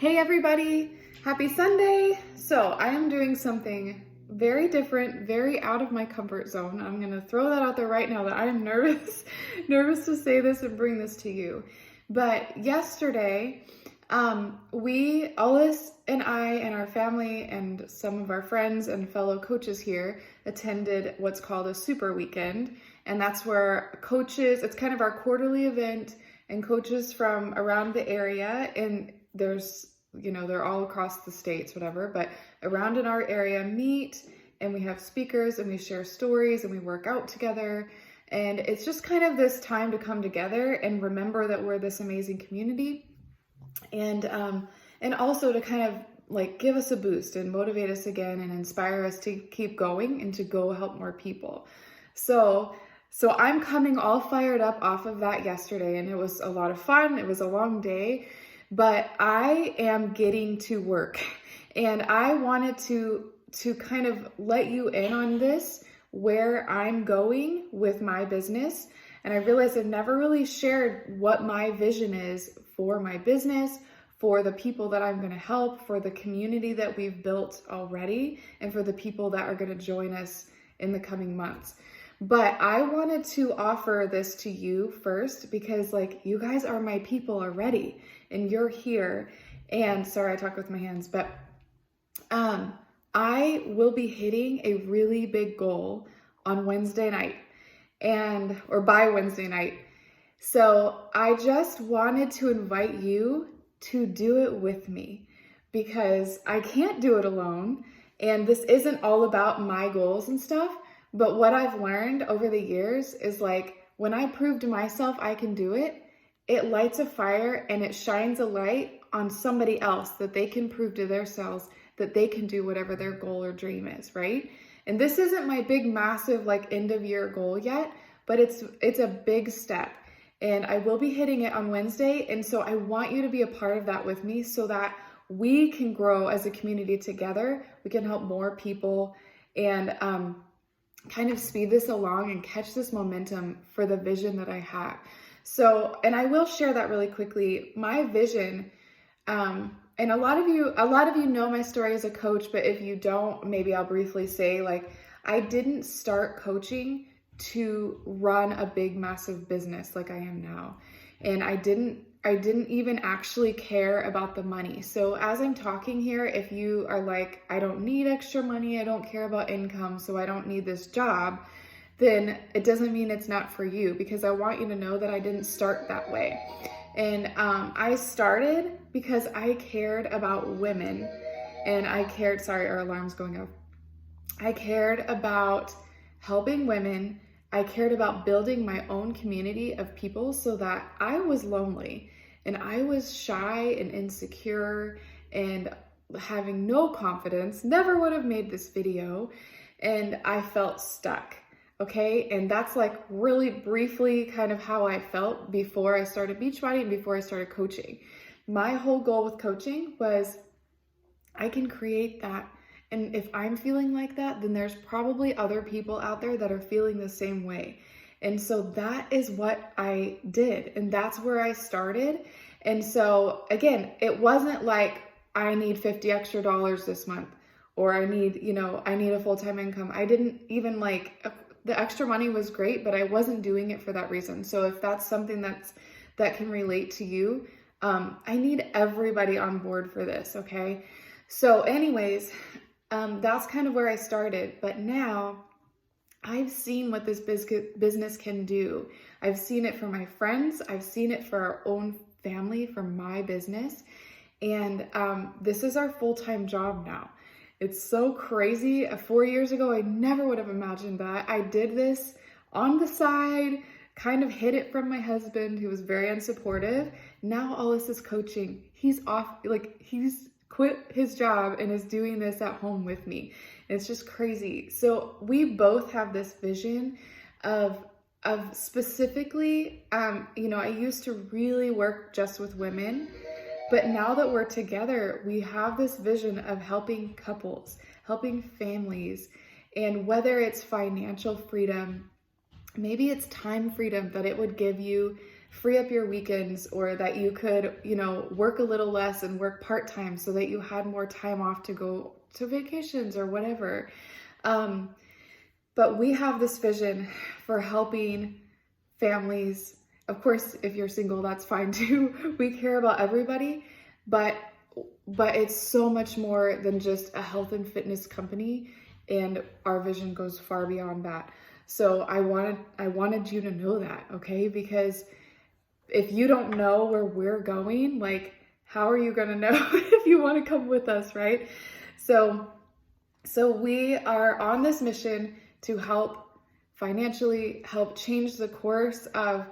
Hey everybody, happy Sunday. So I am doing something very different, very out of my comfort zone. I'm gonna throw that out there right now that I am nervous, nervous to say this and bring this to you. But yesterday, Alice and I and our family and some of our friends and fellow coaches here attended what's called a super weekend. And that's where coaches, it's kind of our quarterly event, and coaches from around the area, and they're all across the states, whatever, but around in our area meet, and we have speakers and we share stories and we work out together. And it's just kind of this time to come together and remember that we're this amazing community, and also to kind of like give us a boost and motivate us again and inspire us to keep going and to go help more people. So I'm coming all fired up off of that yesterday, and it was a lot of fun. It was a long day, but I am getting to work, and I wanted to kind of let you in on this, where I'm going with my business. And I realized I've never really shared what my vision is for my business, for the people that I'm going to help, for the community that we've built already, and for the people that are going to join us in the coming months. But I wanted to offer this to you first because you guys are my people already and you're here. And sorry, I talk with my hands, but I will be hitting a really big goal on Wednesday night or by Wednesday night. So I just wanted to invite you to do it with me because I can't do it alone. And this isn't all about my goals and stuff. But what I've learned over the years is when I prove to myself I can do it, it lights a fire and it shines a light on somebody else that they can prove to themselves that they can do whatever their goal or dream is, right? And this isn't my big, massive end of year goal yet, but it's a big step. And I will be hitting it on Wednesday. And so I want you to be a part of that with me so that we can grow as a community together. We can help more people and kind of speed this along and catch this momentum for the vision that I have. So, and I will share that really quickly. My vision, and a lot of you know my story as a coach, but if you don't, maybe I'll briefly say I didn't start coaching to run a big, massive business like I am now. And I didn't even actually care about the money. So as I'm talking here, if you are I don't need extra money, I don't care about income, so I don't need this job, then it doesn't mean it's not for you, because I want you to know that I didn't start that way. And I started because I cared about women, and sorry, our alarm's going off. I cared about helping women. I cared about building my own community of people so that I was lonely and I was shy and insecure and having no confidence, never would have made this video, and I felt stuck, okay? And that's really briefly kind of how I felt before I started Beachbody and before I started coaching. My whole goal with coaching was I can create that. And if I'm feeling like that, then there's probably other people out there that are feeling the same way. And so that is what I did. And that's where I started. And so again, it wasn't I need $50 extra this month, or I need a full-time income. I didn't even the extra money was great, but I wasn't doing it for that reason. So if that's something that can relate to you, I need everybody on board for this, okay? So anyways, that's kind of where I started, but now I've seen what this business can do. I've seen it for my friends. I've seen it for our own family, for my business. And this is our full-time job now. It's so crazy. 4 years ago, I never would have imagined that. I did this on the side, kind of hid it from my husband, who was very unsupportive. Now Alice is coaching. He's off, he's quit his job and is doing this at home with me. It's just crazy. So we both have this vision of specifically, I used to really work just with women, but now that we're together, we have this vision of helping couples, helping families, and whether it's financial freedom, maybe it's time freedom that it would give you free up your weekends, or that you could, work a little less and work part-time so that you had more time off to go to vacations or whatever. But we have this vision for helping families. Of course, if you're single, that's fine too. We care about everybody, but it's so much more than just a health and fitness company, and our vision goes far beyond that. So I wanted you to know that, okay? Because if you don't know where we're going, like, how are you gonna know if you want to come with us, right? So we are on this mission to help financially, help change the course of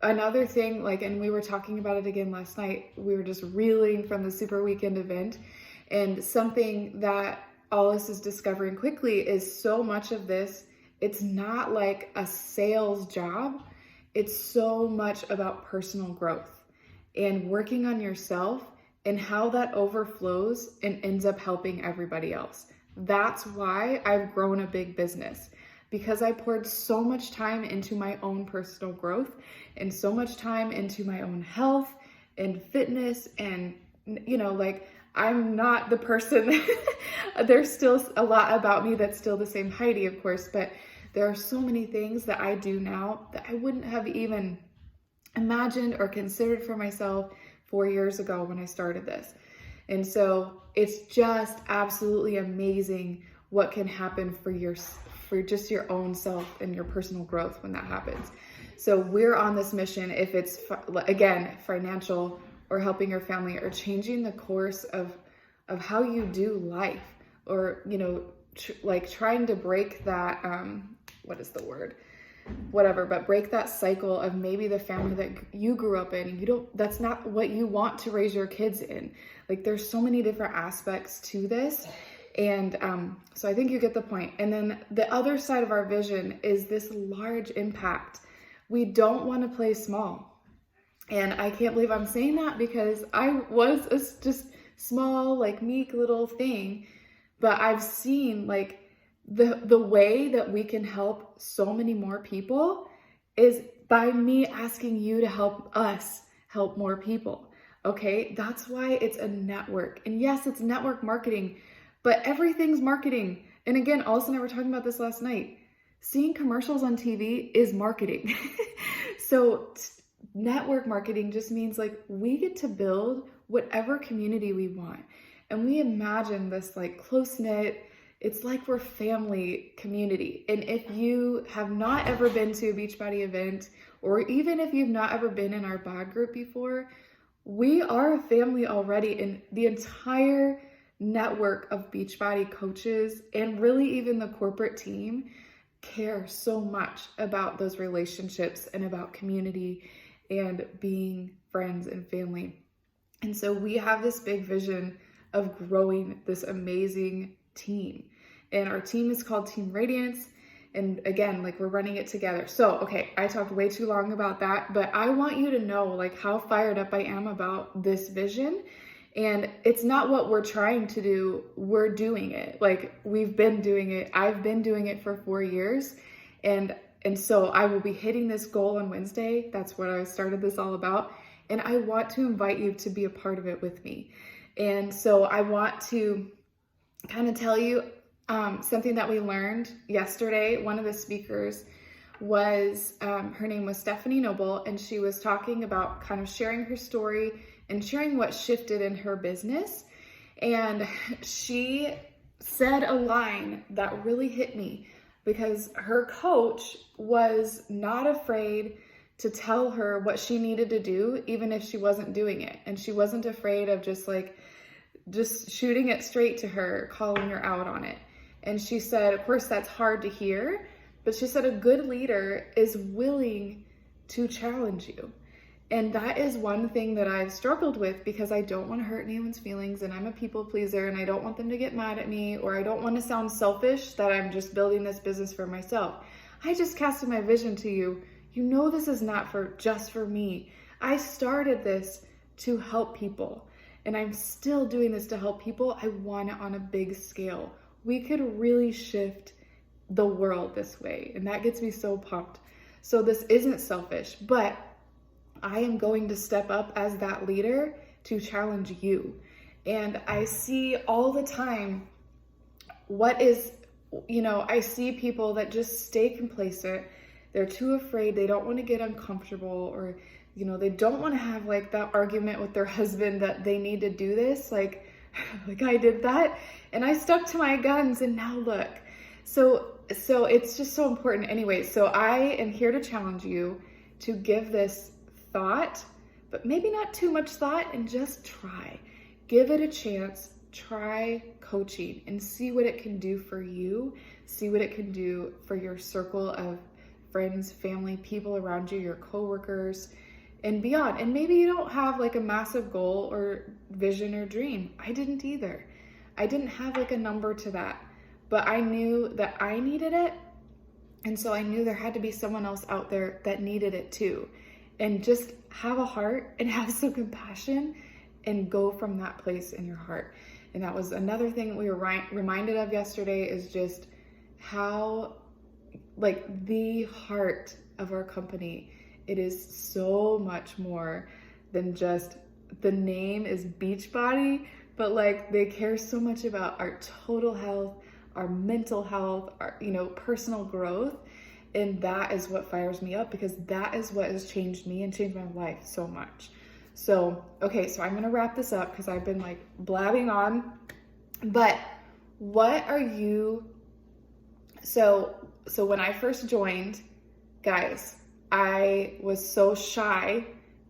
another thing, like, and we were talking about it again last night. We were just reeling from the Super Weekend event, and something that Alice is discovering quickly is so much of this, it's not like a sales job. It's so much about personal growth and working on yourself, and how that overflows and ends up helping everybody else. That's why I've grown a big business, because I poured so much time into my own personal growth and so much time into my own health and fitness. And, like, I'm not the person, there's still a lot about me that's still the same Heidi, of course, but there are so many things that I do now that I wouldn't have even imagined or considered for myself 4 years ago when I started this. And so it's just absolutely amazing what can happen for just your own self and your personal growth when that happens. So we're on this mission, if it's, again, financial or helping your family or changing the course of how you do life, or, like trying to break that, what is the word? Whatever, but break that cycle of maybe the family that you grew up in. That's not what you want to raise your kids in. Like, there's so many different aspects to this. And so I think you get the point. And then the other side of our vision is this large impact. We don't want to play small. And I can't believe I'm saying that, because I was just small, like, meek little thing. But I've seen, like, the way that we can help so many more people is by me asking you to help us help more people. Okay, that's why it's a network. And yes, it's network marketing, but everything's marketing. And again, Alice and I were talking about this last night. Seeing commercials on TV is marketing. So network marketing just means, like, we get to build whatever community we want. And we imagine this, like, close-knit, it's like we're family community. And if you have not ever been to a Beachbody event, or even if you've not ever been in our bod group before, we are a family already. And the entire network of Beachbody coaches, and really even the corporate team, care so much about those relationships and about community and being friends and family. And so we have this big vision of growing this amazing team. And our team is called Team Radiance. And again, like, we're running it together. So, okay, I talked way too long about that, but I want you to know, like, how fired up I am about this vision. And it's not what we're trying to do, we're doing it. Like, we've been doing it. I've been doing it for 4 years. And so I will be hitting this goal on Wednesday. That's what I started this all about. And I want to invite you to be a part of it with me. And so I want to kind of tell you something that we learned yesterday. One of the speakers was, her name was Stephanie Noble, and she was talking about kind of sharing her story and sharing what shifted in her business. And she said a line that really hit me, because her coach was not afraid to tell her what she needed to do, even if she wasn't doing it. And she wasn't afraid of just shooting it straight to her, calling her out on it. And she said, of course, that's hard to hear, but she said a good leader is willing to challenge you. And that is one thing that I've struggled with, because I don't want to hurt anyone's feelings, and I'm a people pleaser, and I don't want them to get mad at me, or I don't want to sound selfish that I'm just building this business for myself. I just casted my vision to you. You know, this is not just for me. I started this to help people, and I'm still doing this to help people. I want it on a big scale. We could really shift the world this way, and that gets me so pumped. So this isn't selfish, but I am going to step up as that leader to challenge you. And I see all the time I see people that just stay complacent. They're too afraid. They don't want to get uncomfortable, or, they don't want to have like that argument with their husband that they need to do this. Like I did that and I stuck to my guns, and now look. So it's just so important. Anyway, so I am here to challenge you to give this thought, but maybe not too much thought, and just try. Give it a chance. Try coaching and see what it can do for you. See what it can do for your circle of friends, family, people around you, your coworkers, and beyond. And maybe you don't have like a massive goal or vision or dream. I didn't either. I didn't have like a number to that, but I knew that I needed it. And so I knew there had to be someone else out there that needed it too. And just have a heart and have some compassion and go from that place in your heart. And that was another thing we were reminded of yesterday, is just how, like, the heart of our company, it is so much more than just the name is Beachbody, but like they care so much about our total health, our mental health, our, personal growth. And that is what fires me up, because that is what has changed me and changed my life so much. So, okay, so I'm going to wrap this up because I've been like blabbing on, but what are you, so when I first joined, guys, I was so shy,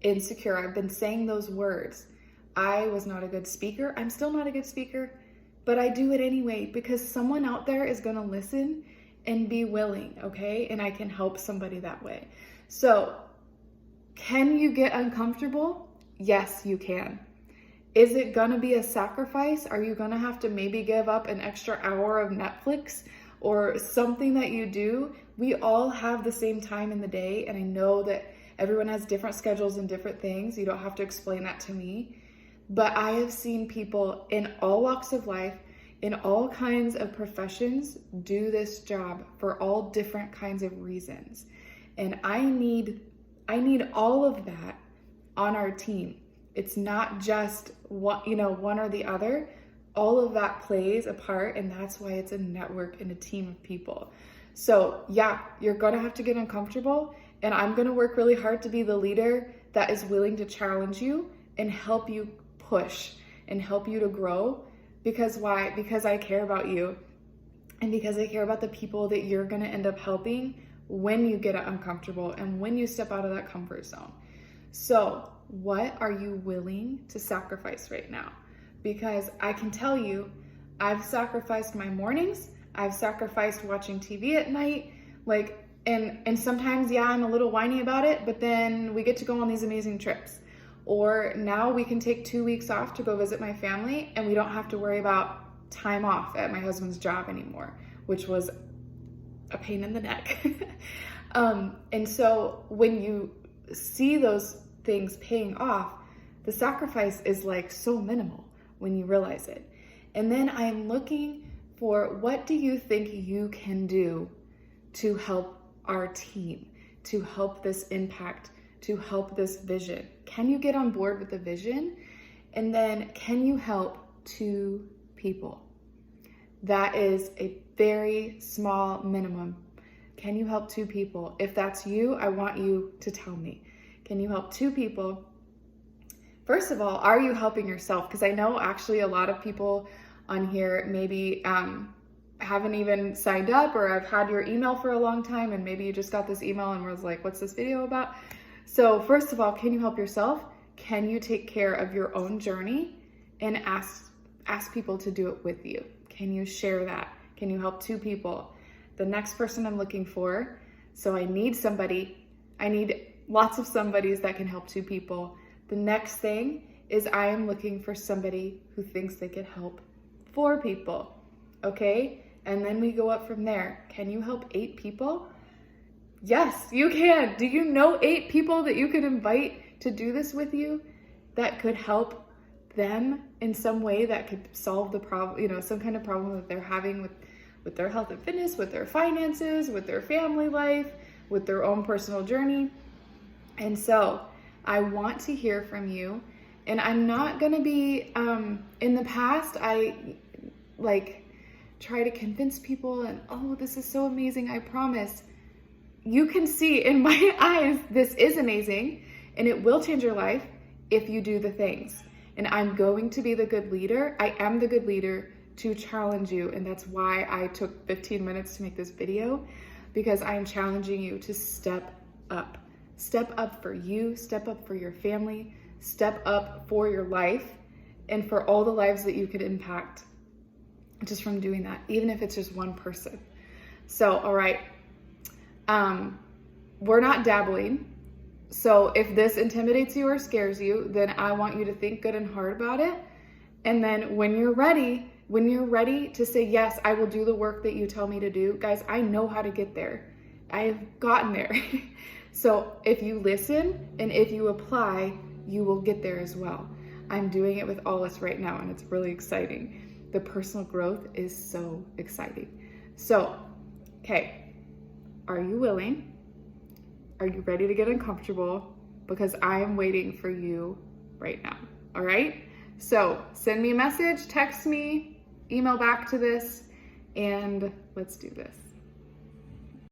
insecure. I've been saying those words. I was not a good speaker. I'm still not a good speaker, but I do it anyway because someone out there is going to listen and be willing, okay? And I can help somebody that way. So, can you get uncomfortable? Yes, you can. Is it gonna be a sacrifice? Are you gonna have to maybe give up an extra hour of Netflix or something that you do? We all have the same time in the day, and I know that everyone has different schedules and different things. You don't have to explain that to me. But I have seen people in all walks of life, in all kinds of professions, do this job for all different kinds of reasons. And I need all of that on our team. It's not just one or the other. All of that plays a part, and that's why it's a network and a team of people. So yeah, you're gonna have to get uncomfortable, and I'm gonna work really hard to be the leader that is willing to challenge you and help you push and help you to grow. Because why? Because I care about you, and because I care about the people that you're gonna end up helping when you get uncomfortable and when you step out of that comfort zone. So what are you willing to sacrifice right now? Because I can tell you, I've sacrificed my mornings. I've sacrificed watching TV at night. And sometimes, yeah, I'm a little whiny about it, but then we get to go on these amazing trips. Or now we can take 2 weeks off to go visit my family, and we don't have to worry about time off at my husband's job anymore, which was a pain in the neck. And so when you see those things paying off, the sacrifice is like so minimal when you realize it. And then I'm looking for, what do you think you can do to help our team, to help this impact, to help this vision? Can you get on board with the vision? And then can you help 2 people? That is a very small minimum. Can you help 2 people? If that's you, I want you to tell me. Can you help 2 people? First of all, are you helping yourself? Because I know actually a lot of people on here maybe haven't even signed up, or I've had your email for a long time, and maybe you just got this email and was like, what's this video about? So first of all, can you help yourself? Can you take care of your own journey and ask people to do it with you? Can you share that? Can you help 2 people? The next person I'm looking for, so I need lots of somebodies that can help 2 people. The next thing is I am looking for somebody who thinks they could help 4 people, okay? And then we go up from there. Can you help 8 people? Yes, you can. Do you know 8 people that you could invite to do this with you that could help them in some way, that could solve the problem, some kind of problem that they're having with their health and fitness, with their finances, with their family life, with their own personal journey? And so I want to hear from you. And I'm not going to be, in the past, I like try to convince people and, oh, this is so amazing, I promise. You can see in my eyes, this is amazing and it will change your life if you do the things. And I'm going to be the good leader. I am the good leader to challenge you. And that's why I took 15 minutes to make this video, because I'm challenging you to step up. Step up for you, step up for your family, step up for your life, and for all the lives that you could impact just from doing that, even if it's just one person. So, all right, we're not dabbling. So if this intimidates you or scares you, then I want you to think good and hard about it. And then when you're ready to say, yes, I will do the work that you tell me to do, guys, I know how to get there. I've gotten there. So if you listen and if you apply, you will get there as well. I'm doing it with all us right now, and it's really exciting. The personal growth is so exciting. So, okay, are you willing? Are you ready to get uncomfortable? Because I am waiting for you right now, all right? So send me a message, text me, email back to this, and let's do this.